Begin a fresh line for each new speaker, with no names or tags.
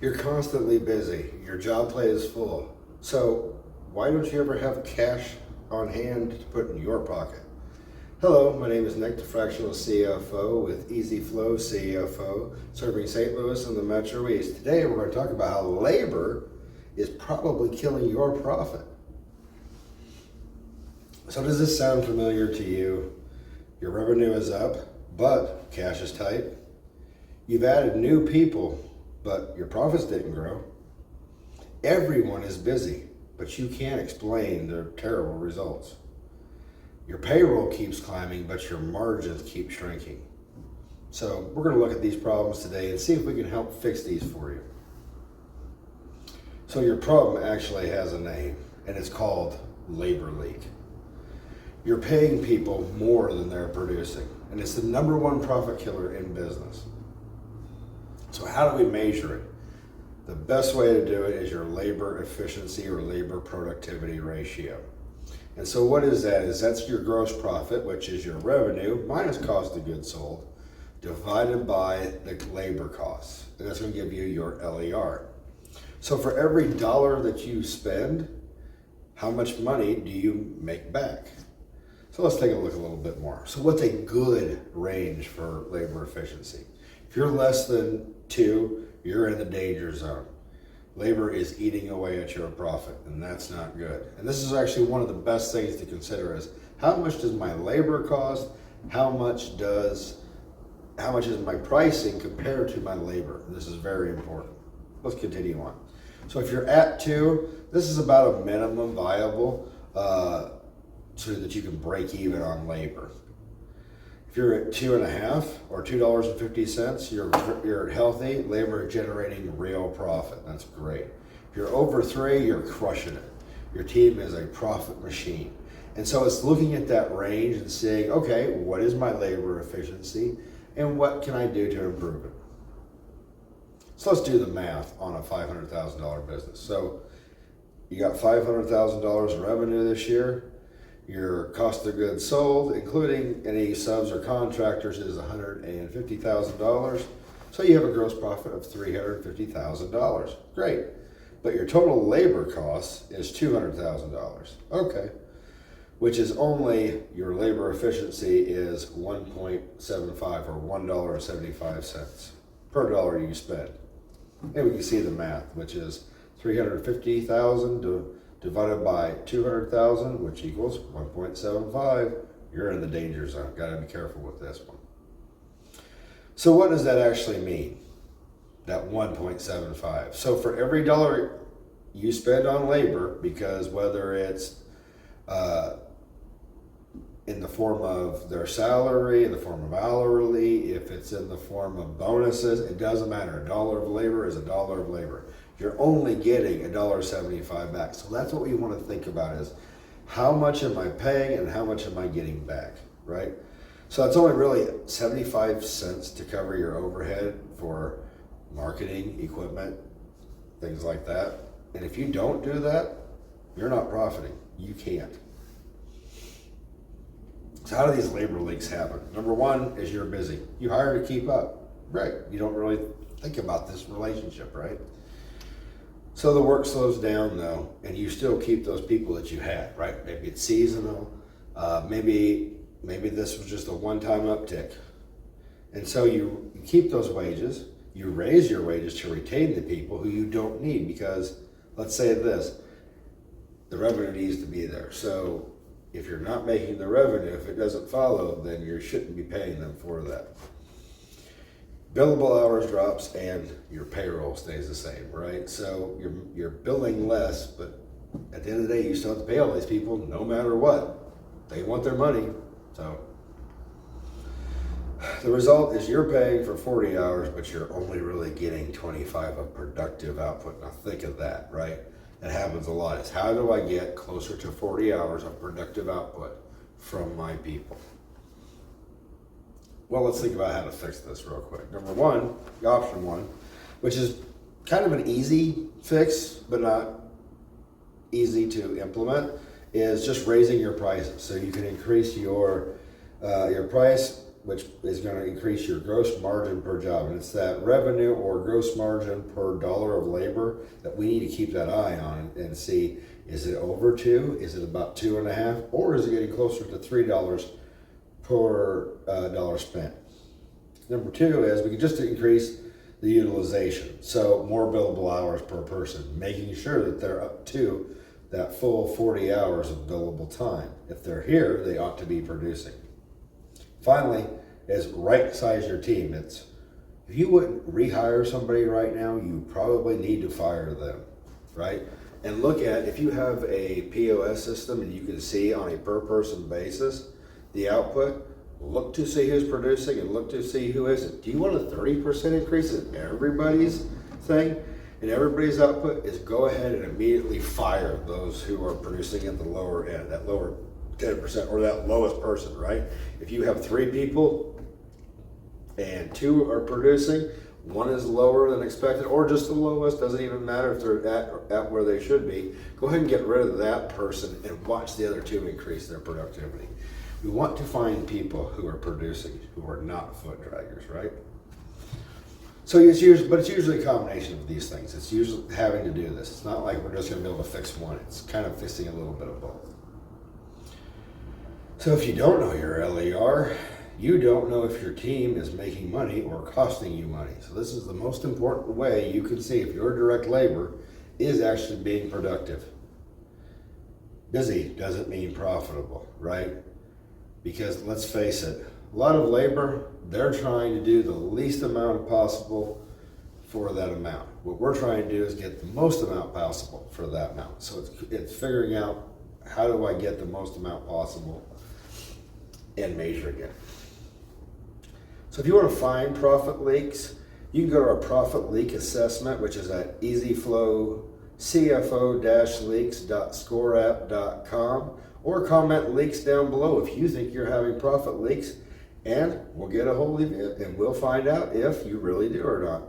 You're constantly busy. Your job plate is full. So why don't you ever have cash on hand to put in your pocket? Hello, my name is Nick, the Fractional CFO with Easy Flow CFO, serving St. Louis and the Metro East. Today we're going to talk about how labor is probably killing your profit. So does this sound familiar to you? Your revenue is up, but cash is tight. You've added new people, but your profits didn't grow. Everyone is busy, but you can't explain their terrible results. Your payroll keeps climbing, but your margins keep shrinking. So we're going to look at these problems today and see if we can help fix these for you. So your problem actually has a name, and it's called labor leak. You're paying people more than they're producing, and it's the number one profit killer in business. So how do we measure it? The best way to do it is your labor efficiency or labor productivity ratio. And so what is that? That's your gross profit, which is your revenue minus cost of goods sold, divided by the labor costs. And that's going to give you your LER. So for every dollar that you spend, how much money do you make back? So let's take a look a little bit more. So what's a good range for labor efficiency? If you're less than 2, you're in the danger zone. Labor is eating away at your profit, and that's not good. And this is actually one of the best things to consider is how much does my labor cost? How much is my pricing compared to my labor? This is very important. Let's continue on. So if you're at 2, this is about a minimum viable so that you can break even on labor. If you're at 2.5 or $2.50, you're healthy. Labor generating real profit. That's great. If you're over 3, you're crushing it. Your team is a profit machine. And so it's looking at that range and saying, okay, what is my labor efficiency and what can I do to improve it? So let's do the math on a $500,000 business. So you got $500,000 in revenue this year. Your cost of goods sold, including any subs or contractors, is $150,000. So you have a gross profit of $350,000. Great. But your total labor cost is $200,000. Okay. Which is only your labor efficiency is 1.75 or $1.75 per dollar you spend. And we can see the math, which is $350,000 divided by 200,000, which equals 1.75. You're in the danger zone. Got to be careful with this one. So what does that actually mean? That 1.75. So for every dollar you spend on labor, because whether it's in the form of their salary, in the form of hourly, if it's in the form of bonuses, it doesn't matter. A dollar of labor is a dollar of labor. You're only getting $1.75 back. So that's what we want to think about is how much am I paying and how much am I getting back, right? So it's only really 75 cents to cover your overhead for marketing, equipment, things like that. And if you don't do that, you're not profiting. You can't. So how do these labor leaks happen? Number one is you're busy. You hire to keep up. Right. You don't really think about this relationship, right? So the work slows down though, and you still keep those people that you had, right? Maybe it's seasonal. Maybe this was just a one-time uptick. And so you keep those wages. You raise your wages to retain the people who you don't need because let's say this, the revenue needs to be there. So if you're not making the revenue, if it doesn't follow, then you shouldn't be paying them for that. Billable hours drops and your payroll stays the same, right? So you're billing less, but at the end of the day, you still have to pay all these people no matter what. They want their money. So the result is you're paying for 40 hours, but you're only really getting 25 of productive output. Now think of that, right? That happens a lot. Is how do I get closer to 40 hours of productive output from my people? Well, let's think about how to fix this real quick. Number one, option one, which is kind of an easy fix, but not easy to implement, is just raising your prices. So you can increase your price which is going to increase your gross margin per job. And it's that revenue or gross margin per dollar of labor that we need to keep that eye on and see, is it over 2? Is it about 2.5? Or is it getting closer to $3 per dollar spent? Number 2 is we can just increase the utilization. So more billable hours per person, making sure that they're up to that full 40 hours of billable time. If they're here, they ought to be producing. Finally, is right size your team. If you wouldn't rehire somebody right now, you probably need to fire them, right? And look at, if you have a POS system and you can see on a per person basis the output, look to see who's producing and look to see who isn't. Do you want a 30% increase in everybody's thing? And everybody's output is go ahead and immediately fire those who are producing at the lower end, that lower 10% or that lowest person, right? If you have 3 people and 2 are producing, 1 is lower than expected or just the lowest, doesn't even matter if they're at where they should be, go ahead and get rid of that person and watch the other 2 increase their productivity. We want to find people who are producing, who are not foot draggers, right? So it's usually a combination of these things. It's usually having to do this. It's not like we're just going to be able to fix one. It's kind of fixing a little bit of both. So if you don't know your LER, you don't know if your team is making money or costing you money. So this is the most important way you can see if your direct labor is actually being productive. Busy doesn't mean profitable, right? Because let's face it, a lot of labor, they're trying to do the least amount possible for that amount. What we're trying to do is get the most amount possible for that amount. So it's figuring out, how do I get the most amount possible and measuring it. So if you want to find profit leaks, you can go to our profit leak assessment, which is at easyflow-leaks.scoreapp.com, or comment leaks down below if you think you're having profit leaks, and we'll get a hold of you and we'll find out if you really do or not.